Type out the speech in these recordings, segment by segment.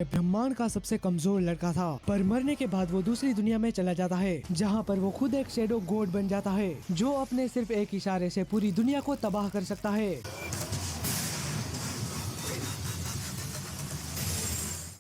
ब्रह्मांड का सबसे कमजोर लड़का था, पर मरने के बाद वो दूसरी दुनिया में चला जाता है, जहाँ पर वो खुद एक शैडो गॉड बन जाता है, जो अपने सिर्फ एक इशारे से पूरी दुनिया को तबाह कर सकता है।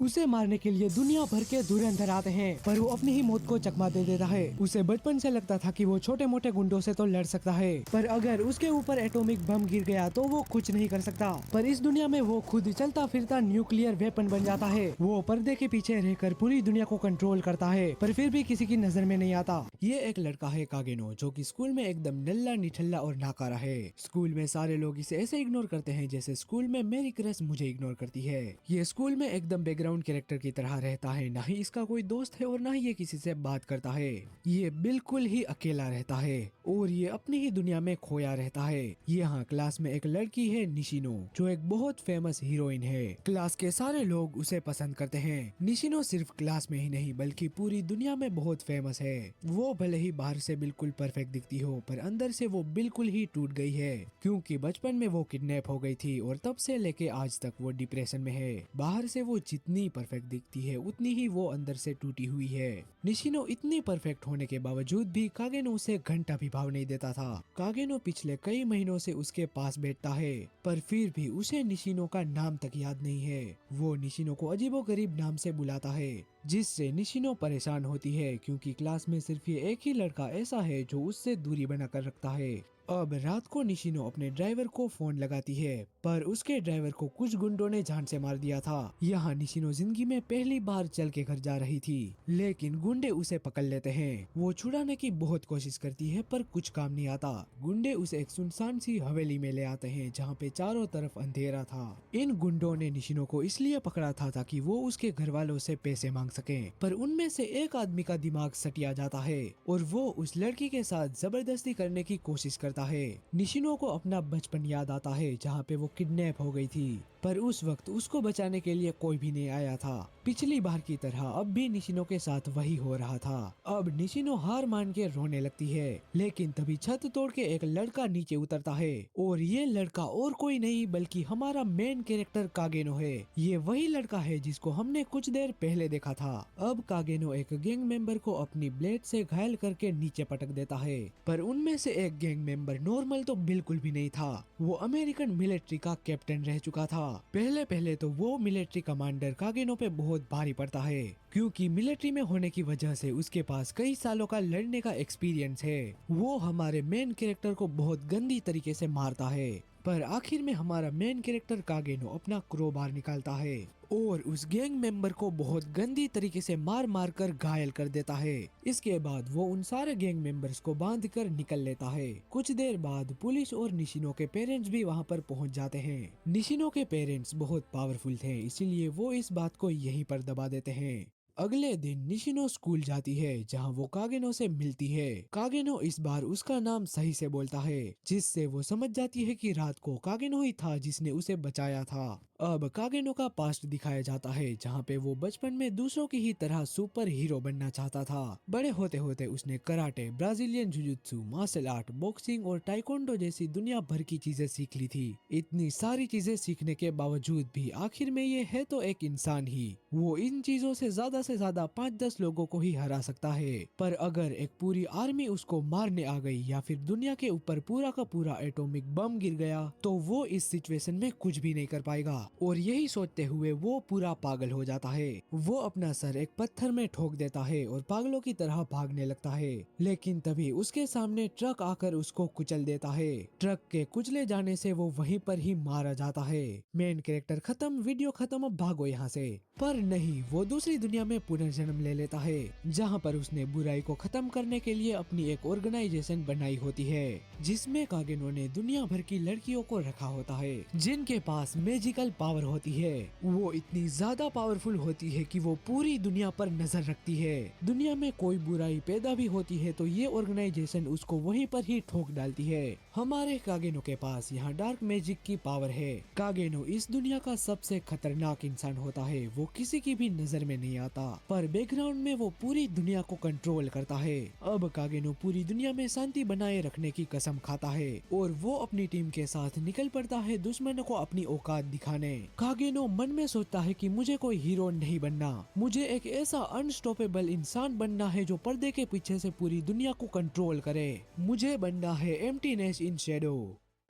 उसे मारने के लिए दुनिया भर के धुरंधर आते हैं, पर वो अपनी ही मौत को चकमा दे देता है। उसे बचपन से लगता था कि वो छोटे मोटे गुंडों से तो लड़ सकता है, पर अगर उसके ऊपर एटॉमिक बम गिर गया तो वो कुछ नहीं कर सकता। पर इस दुनिया में वो खुद चलता फिरता न्यूक्लियर वेपन बन जाता है। वो पर्दे के पीछे रहकर पूरी दुनिया को कंट्रोल करता है, पर फिर भी किसी की नजर में नहीं आता। ये एक लड़का है कागेनो, जो कि स्कूल में एकदम नल्ला निठल्ला और नाकारा है। स्कूल में सारे लोग इसे ऐसे इग्नोर करते हैं जैसे स्कूल में मेरी क्रश मुझे इग्नोर करती है। ये स्कूल में एकदम बैकग्राउंड कैरेक्टर की तरह रहता है, ना ही इसका कोई दोस्त है और ना ही ये किसी से बात करता है। ये बिल्कुल ही अकेला रहता है और ये अपनी ही दुनिया में खोया रहता है। यहाँ क्लास में एक लड़की है निशिनो, जो एक बहुत फेमस हीरोइन है। क्लास के सारे लोग उसे पसंद करते हैं। निशिनो सिर्फ क्लास में ही नहीं बल्कि पूरी दुनिया में बहुत फेमस है। वो भले ही बाहर से बिल्कुल परफेक्ट दिखती हो, पर अंदर से वो बिल्कुल ही टूट गई है, क्योंकि बचपन में वो किडनैप हो गई थी और तब से लेके आज तक वो डिप्रेशन में है। बाहर से वो जितनी परफेक्ट दिखती है उतनी ही वो अंदर से टूटी हुई है। निशिनो इतनी परफेक्ट होने के बावजूद भी कागेनो उसे घंटा भी भाव नहीं देता था। कागेनो पिछले कई महीनों से उसके पास बैठता है, पर फिर भी उसे निशिनो का नाम तक याद नहीं है। वो निशिनो को अजीबोगरीब नाम से बुलाता है, जिससे निशिनो परेशान होती है, क्योंकि क्लास में सिर्फ ये एक ही लड़का ऐसा है जो उससे दूरी बनाकर रखता है। अब रात को निशिनो अपने ड्राइवर को फोन लगाती है, पर उसके ड्राइवर को कुछ गुंडों ने जान से मार दिया था। यहाँ निशिनो जिंदगी में पहली बार चल के घर जा रही थी, लेकिन गुंडे उसे पकड़ लेते हैं। वो छुड़ाने की बहुत कोशिश करती है, पर कुछ काम नहीं आता। गुंडे उसे एक सुनसान सी हवेली में ले आते हैं, जहाँ पे चारों तरफ अंधेरा था। इन गुंडों ने निशिनो को इसलिए पकड़ा था ताकि वो उसके घर वालों से पैसे मांग सके, पर उनमें से एक आदमी का दिमाग सटिया जाता है और वो उस लड़की के साथ जबरदस्ती करने की कोशिश करता है। निशिनो को अपना बचपन याद आता है, जहाँ पे वो किडनैप हो गई थी, पर उस वक्त उसको बचाने के लिए कोई भी नहीं आया था। पिछली बार की तरह अब भी निशिनो के साथ वही हो रहा था। अब निशिनो हार मान के रोने लगती है, लेकिन तभी छत तोड़ के एक लड़का नीचे उतरता है, और ये लड़का और कोई नहीं बल्कि हमारा मेन कैरेक्टर कागेनो है। ये वही लड़का है जिसको हमने कुछ देर पहले देखा था। अब कागेनो एक गैंग मेंबर को अपनी ब्लेड से घायल करके नीचे पटक देता है, पर उनमें से एक गैंग मेंबर नॉर्मल तो बिल्कुल भी नहीं था। वो अमेरिकन मिलिट्री का कैप्टन रह चुका था। पहले तो वो मिलिट्री कमांडर कागेनो पे बहुत भारी पड़ता है, क्योंकि मिलिट्री में होने की वजह से उसके पास कई सालों का लड़ने का एक्सपीरियंस है। वो हमारे मेन कैरेक्टर को बहुत गंदी तरीके से मारता है, पर आखिर में हमारा मेन कैरेक्टर कागेनो अपना क्रोबार निकालता है और उस गैंग मेंबर को बहुत गंदी तरीके से मार मार कर घायल कर देता है। इसके बाद वो उन सारे गैंग मेंबर्स को बांध कर निकल लेता है। कुछ देर बाद पुलिस और निशिनो के पेरेंट्स भी वहाँ पर पहुँच जाते हैं। निशिनो के पेरेंट्स बहुत पावरफुल थे, इसीलिए वो इस बात को यहीं पर दबा देते हैं। अगले दिन निशिनो स्कूल जाती है, जहां वो कागेनो से मिलती है। कागेनो इस बार उसका नाम सही से बोलता है, जिससे वो समझ जाती है कि रात को कागेनो ही था जिसने उसे बचाया था। अब कागेनो का पास्ट दिखाया जाता है, जहाँ पे वो बचपन में दूसरों की ही तरह सुपर हीरो बनना चाहता था। बड़े होते होते उसने karate, Brazilian jujutsu, martial art, boxing और टाइकोंडो जैसी दुनिया भर की चीजें सीख ली थी। इतनी सारी चीजें सीखने के बावजूद भी आखिर में ये है तो एक इंसान ही। वो इन चीजों से ज्यादा 5-10 लोगों को ही हरा सकता है, पर अगर एक पूरी आर्मी उसको मारने आ गई या फिर दुनिया के ऊपर पूरा का पूरा एटॉमिक बम गिर गया, तो वो इस सिचुएशन में कुछ भी नहीं कर पाएगा। और यही सोचते हुए वो पूरा पागल हो जाता है। वो अपना सर एक पत्थर में ठोक देता है और पागलों की तरह भागने लगता है, लेकिन तभी उसके सामने ट्रक आकर उसको कुचल देता है। ट्रक के कुचले जाने से वो वहीं पर ही मारा जाता है। मेन कैरेक्टर खत्म, वीडियो खत्म, अब भागो यहाँ से। पर नहीं, वो दूसरी दुनिया में पुनर्जन्म ले लेता है, जहाँ पर उसने बुराई को खत्म करने के लिए अपनी एक ऑर्गेनाइजेशन बनाई होती है, जिसमें कागेनो ने दुनिया भर की लड़कियों को रखा होता है, जिनके पास मैजिकल पावर होती है। वो इतनी ज्यादा पावरफुल होती है कि वो पूरी दुनिया पर नजर रखती है। दुनिया में कोई बुराई पैदा भी होती है तो ये ऑर्गेनाइजेशन उसको वहीं पर ही ठोक डालती है। हमारे कागेनो के पास यहाँ डार्क मैजिक की पावर है। कागेनो इस दुनिया का सबसे खतरनाक इंसान होता है। वो किसी की भी नजर में नहीं आता, पर बैकग्राउंड में वो पूरी दुनिया को कंट्रोल करता है। अब कागेनो पूरी दुनिया में शांति बनाए रखने की कसम खाता है और वो अपनी टीम के साथ निकल पड़ता है दुश्मनों को अपनी औकात दिखाने। कागेनो मन में सोचता है कि मुझे कोई हीरो नहीं बनना, मुझे एक ऐसा अनस्टॉपेबल इंसान बनना है जो पर्दे के पीछे से पूरी दुनिया को कंट्रोल करे। मुझे बनना है एम्प्टीनेस इन शैडो।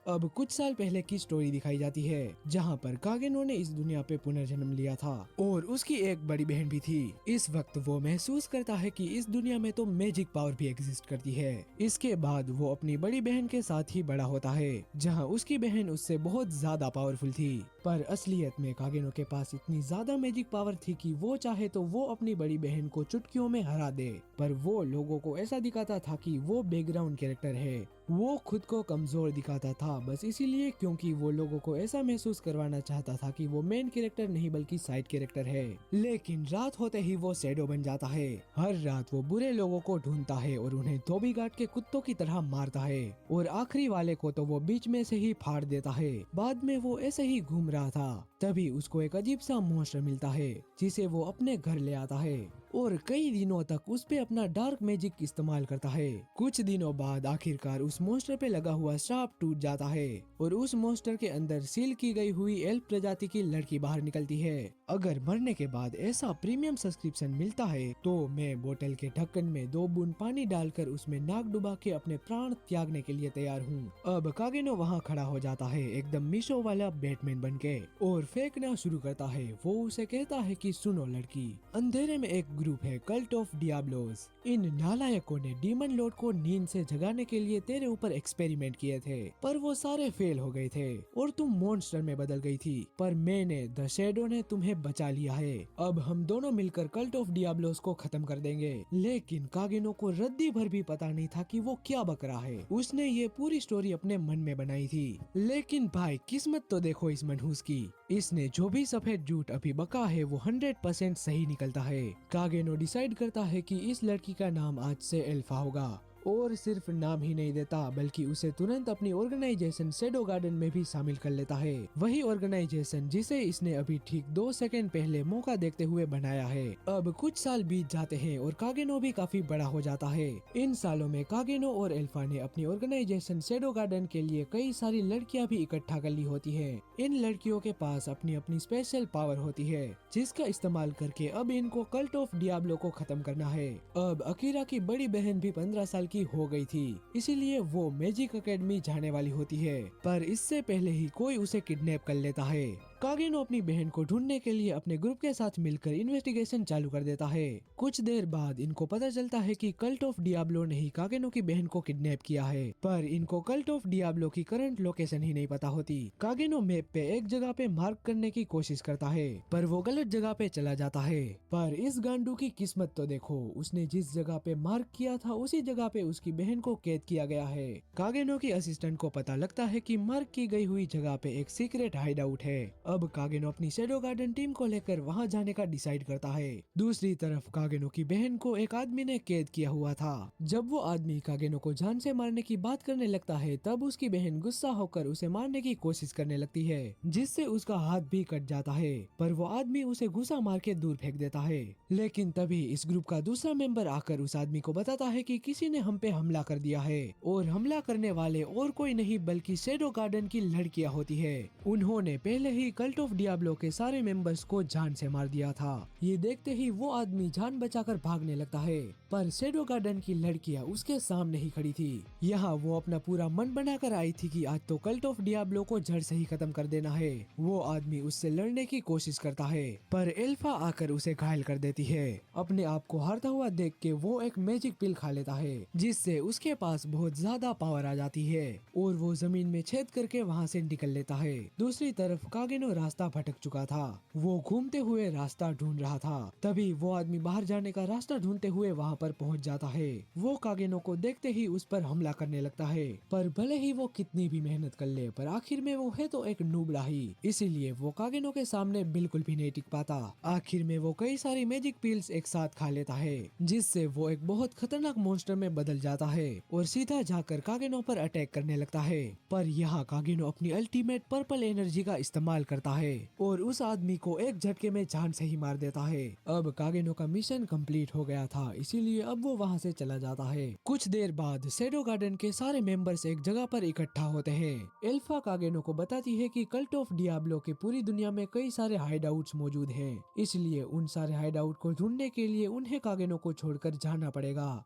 अब कुछ साल पहले की स्टोरी दिखाई जाती है जहाँ पर कागेनो ने इस दुनिया पे पुनर्जन्म लिया था और उसकी एक बड़ी बहन भी थी। इस वक्त वो महसूस करता है कि इस दुनिया में तो मैजिक पावर भी एग्जिस्ट करती है। इसके बाद वो अपनी बड़ी बहन के साथ ही बड़ा होता है जहाँ उसकी बहन उससे बहुत ज्यादा पावरफुल थी, पर असलियत में कागेनो के पास इतनी ज्यादा मैजिक पावर थी कि वो चाहे तो वो अपनी बड़ी बहन को चुटकियों में हरा दे, पर वो लोगों को ऐसा दिखाता था कि वो बैकग्राउंड कैरेक्टर है। वो खुद को कमजोर दिखाता था बस इसीलिए क्योंकि वो लोगों को ऐसा महसूस करवाना चाहता था कि वो मेन कैरेक्टर नहीं बल्कि साइड कैरेक्टर है। लेकिन रात होते ही वो शैडो बन जाता है। हर रात वो बुरे लोगों को ढूंढता है और उन्हें धोबी घाट के कुत्तों की तरह मारता है और आखिरी वाले को तो वो बीच में से ही फाड़ देता है। बाद में वो ऐसे ही घूम रहा था, तभी उसको एक अजीब सा मॉन्स्टर मिलता है जिसे वो अपने घर ले आता है और कई दिनों तक उस पे अपना डार्क मैजिक इस्तेमाल करता है। कुछ दिनों बाद आखिरकार उस मॉन्स्टर पे लगा हुआ श्राप टूट जाता है और उस मॉन्स्टर के अंदर सील की गई हुई एल्फ प्रजाति की लड़की बाहर निकलती है। अगर मरने के बाद ऐसा प्रीमियम सब्सक्रिप्शन मिलता है तो मैं बोतल के ढक्कन में 2 बूंद पानी डालकर उसमें नाक डुबा के अपने प्राण त्यागने के लिए तैयार हूँ। अब कागेनो वहाँ खड़ा हो जाता है एकदम मीशो वाला बैटमैन बनके और फेंकना शुरू करता है। वो उसे कहता है कि सुनो लड़की, अंधेरे में एक ग्रुप है कल्ट ऑफ डियाब्लोस। इन नालायकों ने डीमन लॉर्ड को नींद से जगाने के लिए तेरे ऊपर एक्सपेरिमेंट किए थे, पर वो सारे फेल हो गए थे और तुम मॉन्स्टर में बदल गई थी, पर मैंने द शैडो ने तुम्हें बचा लिया है। अब हम दोनों मिलकर कल्ट ऑफ डियाब्लोस को खत्म कर देंगे। लेकिन कागेनो को रद्दी भर भी पता नहीं था कि वो क्या बक रहा है। उसने ये पूरी स्टोरी अपने मन में बनाई थी। लेकिन भाई किस्मत तो देखो इस मनहूस की, इसने जो भी सफेद झूठ अभी बका है वो 100% सही निकलता है। कागेनो डिसाइड करता है कि इस लड़की का नाम आज से एल्फा होगा और सिर्फ नाम ही नहीं देता बल्कि उसे तुरंत अपनी ऑर्गेनाइजेशन शैडो गार्डन में भी शामिल कर लेता है। वही ऑर्गेनाइजेशन जिसे इसने अभी ठीक 2 सेकंड पहले मौका देखते हुए बनाया है। अब कुछ साल बीत जाते हैं और कागेनो भी काफी बड़ा हो जाता है। इन सालों में कागेनो और एल्फा ने अपनी ऑर्गेनाइजेशन शैडो गार्डन के लिए कई सारी लड़कियां भी इकट्ठा कर ली होती है। इन लड़कियों के पास अपनी अपनी स्पेशल पावर होती है जिसका इस्तेमाल करके अब इनको कल्ट ऑफ डियाब्लो को खत्म करना है। अब अकीरा की बड़ी बहन भी 15 साल की हो गई थी, इसीलिए वो मैजिक एकेडमी जाने वाली होती है, पर इससे पहले ही कोई उसे किडनैप कर लेता है। कागेनो अपनी बहन को ढूंढने के लिए अपने ग्रुप के साथ मिलकर इन्वेस्टिगेशन चालू कर देता है। कुछ देर बाद इनको पता चलता है कि कल्ट ऑफ डियाब्लो ने ही कागेनो की बहन को किडनैप किया है, पर इनको कल्ट ऑफ डियाब्लो की करंट लोकेशन ही नहीं पता होती। कागेनो मैप पे एक जगह पे मार्क करने की कोशिश करता है, पर वो गलत जगह पे चला जाता है। पर इस गांडू की किस्मत तो देखो, उसने जिस जगह पे मार्क किया था उसी जगह पे उसकी बहन को कैद किया गया है। कागेनो की असिस्टेंट को पता लगता है कि मार्क की गई हुई जगह पे एक सीक्रेट हाइड आउट है। अब कागेनो अपनी शैडो गार्डन टीम को लेकर वहां जाने का डिसाइड करता है। दूसरी तरफ कागेनो की बहन को एक आदमी ने कैद किया हुआ था। जब वो आदमी कागेनो को जान से मारने की बात करने लगता है तब उसकी बहन गुस्सा होकर उसे मारने की कोशिश करने लगती है, जिससे उसका हाथ भी कट जाता है, पर वो आदमी उसे घुसा मार के दूर फेंक देता है। लेकिन तभी इस ग्रुप का दूसरा मेंबर आकर उस आदमी को बताता है कि किसी ने हम पे हमला कर दिया है और हमला करने वाले और कोई नहीं बल्कि शैडो गार्डन की लड़कियां होती है। उन्होंने पहले ही कल्ट ऑफ डियाब्लो के सारे मेंबर्स को जान से मार दिया था। ये देखते ही वो आदमी जान बचाकर भागने लगता है, पर शैडो गार्डन की लड़कियां उसके सामने ही खड़ी थी। यहाँ वो अपना पूरा मन बनाकर आई थी कि आज तो कल्ट ऑफ डियाब्लो को जड़ से ही खत्म कर देना है। वो आदमी उससे लड़ने की कोशिश करता है, पर एल्फा आकर उसे घायल कर देती है। अपने आप को हारता हुआ देख के वो एक मैजिक पिल खा लेता है, जिससे उसके पास बहुत ज्यादा पावर आ जाती है और वो जमीन में छेद करके वहाँ से निकल लेता है। दूसरी तरफ कागेनो कागेनो रास्ता भटक चुका था। वो घूमते हुए रास्ता ढूंढ रहा था। तभी वो आदमी बाहर जाने का रास्ता ढूंढते हुए वहाँ पर पहुँच जाता है। वो कागेनो को देखते ही उस पर हमला करने लगता है, पर भले ही वो कितनी भी मेहनत कर ले, पर आखिर में वो है तो एक नूबड़ा ही, इसीलिए वो कागेनो के सामने बिल्कुल भी नहीं टिक पाता। आखिर में वो कई सारी मैजिक पिल्स एक साथ खा लेता है, जिससे वो एक बहुत खतरनाक मॉन्स्टर में बदल जाता है और सीधा जाकर कागेनो पर अटैक करने लगता है। पर यहाँ कागेनो अपनी अल्टीमेट पर्पल एनर्जी का इस्तेमाल करता है और उस आदमी को एक झटके में जान से ही मार देता है। अब कागेनो का मिशन कंप्लीट हो गया था, इसीलिए अब वो वहाँ से चला जाता है। कुछ देर बाद शैडो गार्डन के सारे मेंबर्स एक जगह पर इकट्ठा होते हैं। एल्फा कागेनो को बताती है कि कल्ट ऑफ डियाब्लो के पूरी दुनिया में कई सारे हाइडआउट्स मौजूद हैं, इसलिए उन सारे हाइडआउट को ढूंढने के लिए उन्हें कागेनो को छोड़कर जाना पड़ेगा।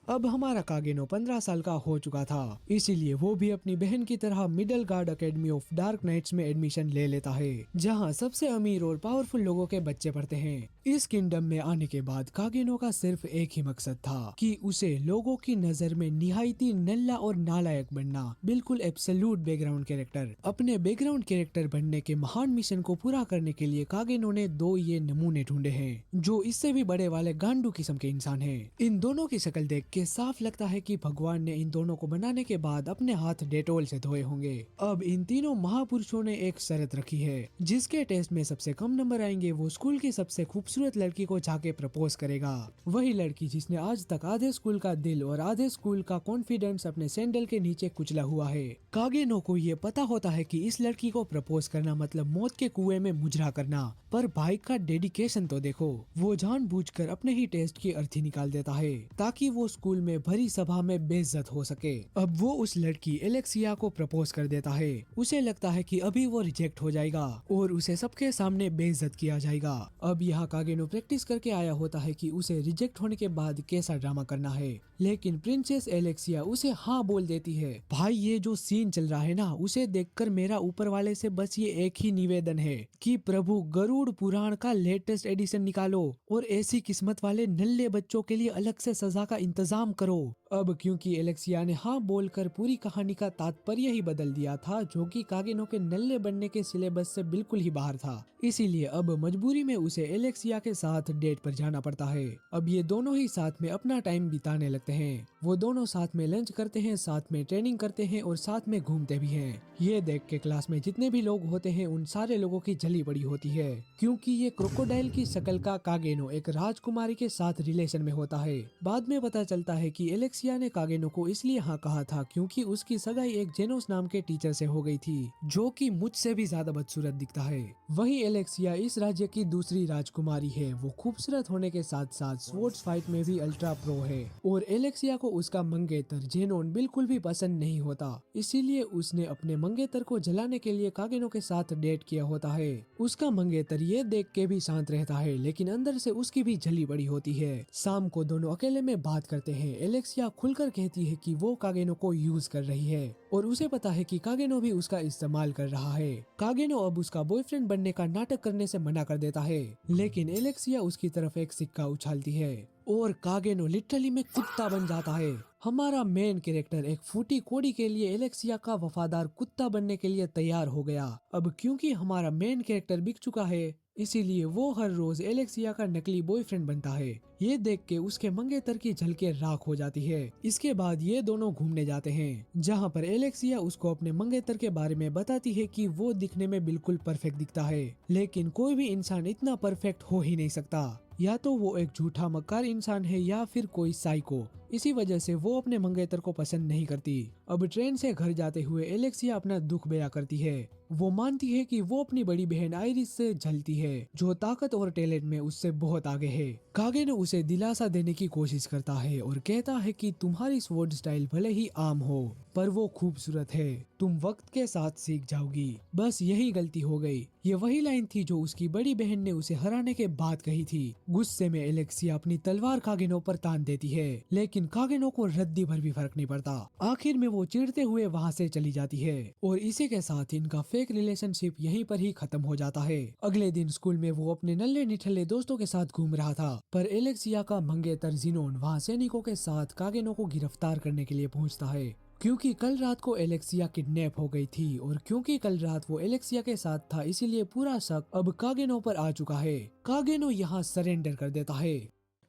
अब हमारा कागेनो 15 साल का हो चुका था, इसीलिए वो भी अपनी बहन की तरह Middle Guard Academy of Dark Knights में एडमिशन ले लेता है, जहां सबसे अमीर और पावरफुल लोगों के बच्चे पढ़ते हैं। इस किंगडम में आने के बाद कागेनो का सिर्फ एक ही मकसद था कि उसे लोगों की नजर में निहायती नल्ला और नालायक बनना, बिल्कुल एब्सोल्यूट बैकग्राउंड कैरेक्टर। अपने बैकग्राउंड कैरेक्टर बनने के महान मिशन को पूरा करने के लिए कागेनो ने दो ये नमूने ढूंढे हैं, जो इससे भी बड़े वाले गांडू किस्म के इंसान हैं। इन दोनों की शक्ल देख के साफ लगता है कि भगवान ने इन दोनों को बनाने के बाद अपने हाथ डेटोल से धोए होंगे। अब इन तीनों महापुरुषों ने एक शर्त रखी है, जिसके टेस्ट में सबसे कम नंबर आएंगे वो स्कूल की सबसे खूबसूरत लड़की को जाके प्रपोज करेगा। वही लड़की जिसने आज तक आधे स्कूल का दिल और आधे स्कूल का कॉन्फिडेंस अपने सैंडल के नीचे कुचला हुआ है। कागेनो को ये पता होता है कि इस लड़की को प्रपोज करना मतलब मौत के कुएं में मुजरा करना, पर भाई का डेडिकेशन तो देखो। वो जानबूझकर अपने ही टेस्ट की अर्थी निकाल देता है ताकि वो स्कूल में भरी सभा में बेइज्जत हो सके। अब वो उस लड़की एलेक्सिया को प्रपोज कर देता है। उसे लगता है कि अभी वो रिजेक्ट हो जाएगा और उसे सबके सामने बेइज्जत किया जाएगा। अब यहाँ कागेनो प्रैक्टिस करके आया होता है कि उसे रिजेक्ट होने के बाद कैसा ड्रामा करना है, लेकिन प्रिंसेस एलेक्सिया उसे हाँ बोल देती है। भाई ये जो सीन चल रहा है ना, उसे देखकर मेरा ऊपर वाले से बस ये एक ही निवेदन है कि प्रभु गरुड़ पुराण का लेटेस्ट एडिशन निकालो और ऐसी किस्मत वाले नल्ले बच्चों के लिए अलग से सजा का इंतजाम करो। अब क्योंकि एलेक्सिया ने हाँ बोलकर पूरी कहानी का तात्पर्य ही बदल दिया था, जो कि कागेनो के नल्ले बनने के सिलेबस से बिल्कुल ही बाहर था, इसीलिए अब मजबूरी में उसे एलेक्सिया के साथ डेट पर जाना पड़ता है। अब ये दोनों ही साथ में अपना टाइम बिताने लगते हैं। वो दोनों साथ में लंच करते हैं, साथ में ट्रेनिंग करते हैं और साथ में घूमते भी हैं। ये देख के क्लास में जितने भी लोग होते हैं उन सारे लोगों की जली पड़ी होती है, क्योंकि ये क्रोकोडाइल की शक्ल का कागेनो एक राजकुमारी के साथ रिलेशन में होता है। बाद में पता चलता है कि एलेक्सिया ने कागेनो को इसलिए हाँ कहा था क्योंकि उसकी सगाई एक जेनोस नाम के टीचर से हो गई थी, जो कि मुझसे भी ज्यादा बदसूरत दिखता है। वही एलेक्सिया इस राज्य की दूसरी राजकुमारी है। वो खूबसूरत होने के साथ साथ स्पोर्ट्स फाइट में भी अल्ट्रा प्रो है और एलेक्सिया को उसका मंगेतर जेनोन बिल्कुल भी पसंद नहीं होता, इसीलिए उसने अपने मंगेतर को जलाने के लिए कागेनो के साथ डेट किया होता है। उसका मंगेतर ये देख के भी शांत रहता है, लेकिन अंदर से उसकी भी जली पड़ी होती है। शाम को दोनों अकेले में बात करते हैं। एलेक्सिया खुलकर कहती है कि वो कागेनो को यूज कर रही है और उसे पता है कि कागेनो भी उसका इस्तेमाल कर रहा है। कागेनो अब उसका बॉयफ्रेंड बनने का नाटक करने से मना कर देता है, लेकिन एलेक्सिया उसकी तरफ एक सिक्का उछालती है और कागेनो लिटरली में कुत्ता बन जाता है। हमारा मेन कैरेक्टर एक फूटी कोड़ी के लिए एलेक्सिया का वफादार कुत्ता बनने के लिए तैयार हो गया। अब क्योंकि हमारा मेन कैरेक्टर बिक चुका है, इसीलिए वो हर रोज एलेक्सिया का नकली बॉयफ्रेंड बनता है। ये देख के उसके मंगेतर की झलके राख हो जाती है। इसके बाद ये दोनों घूमने जाते हैं, जहाँ पर एलेक्सिया उसको अपने मंगेतर के बारे में बताती है कि वो दिखने में बिल्कुल परफेक्ट दिखता है, लेकिन कोई भी इंसान इतना परफेक्ट हो ही नहीं सकता। या तो वो एक झूठा मक्कार इंसान है या फिर कोई साइको। इसी वजह से वो अपने मंगेतर को पसंद नहीं करती। अब ट्रेन से घर जाते हुए एलेक्सिया अपना दुख बयां करती है। वो मानती है कि वो अपनी बड़ी बहन आइरिस से जलती है, जो ताकत और टैलेंट में उससे बहुत आगे है। कागेनो उसे दिलासा देने की कोशिश करता है और कहता है कि तुम्हारी स्वॉर्ड स्टाइल भले ही आम हो, पर वो खूबसूरत है। तुम वक्त के साथ सीख जाओगी। बस यही गलती हो गई। ये वही लाइन थी जो उसकी बड़ी बहन ने उसे हराने के बाद कही थी। गुस्से में एलेक्सिया अपनी तलवार कागेनो पर तान देती है, लेकिन कागेनो को रद्दी भर भी फर्क नहीं पड़ता। आखिर में वो चिढ़ते हुए वहाँ से चली जाती है और इसी के साथ इनका फेक रिलेशनशिप यहीं पर ही खत्म हो जाता है। अगले दिन स्कूल में वो अपने नल्ले निठल्ले दोस्तों के साथ घूम रहा था, पर एलेक्सिया का मंगेतर जिनोन वहाँ सैनिकों के साथ कागेनो को गिरफ्तार करने के लिए पहुँचता है। क्योंकि कल रात को एलेक्सिया किडनैप हो गई थी और क्योंकि कल रात वो एलेक्सिया के साथ था, इसीलिए पूरा शक अब कागेनो पर आ चुका है। कागेनो यहाँ सरेंडर कर देता है।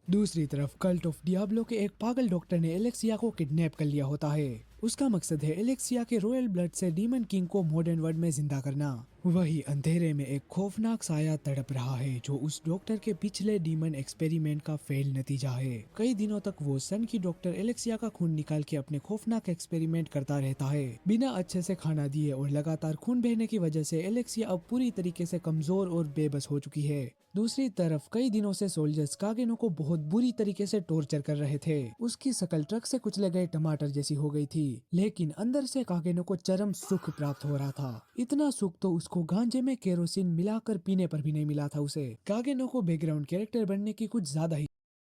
दूसरी तरफ कल्ट ऑफ डियाब्लो के एक पागल डॉक्टर ने एलेक्सिया को किडनैप कर लिया होता है। उसका मकसद है एलेक्सिया के रॉयल ब्लड से डीमन किंग को मॉडर्न वर्ल्ड में जिंदा करना। वही अंधेरे में एक खौफनाक साया तड़प रहा है जो उस डॉक्टर के पिछले डीमन एक्सपेरिमेंट का फेल नतीजा है। कई दिनों तक वो सन की डॉक्टर एलेक्सिया का खून निकाल के अपने खौफनाक एक्सपेरिमेंट करता रहता है, बिना अच्छे से खाना दिए, और लगातार खून बहने की वजह से एलेक्सिया अब पूरी तरीके से कमजोर और बेबस हो चुकी है। दूसरी तरफ कई दिनों से सोल्जर्स कागेनो को बहुत बुरी तरीके से टॉर्चर कर रहे थे। उसकी शकल ट्रक से कुचले गए टमाटर जैसी हो गई थी, लेकिन अंदर से कागेनो को चरम सुख प्राप्त हो रहा था। इतना सुख तो उसको गांजे में केरोसिन मिलाकर पीने पर भी नहीं मिला था। उसे कागेनो को बैकग्राउंड कैरेक्टर बनने की कुछ ज्यादा ही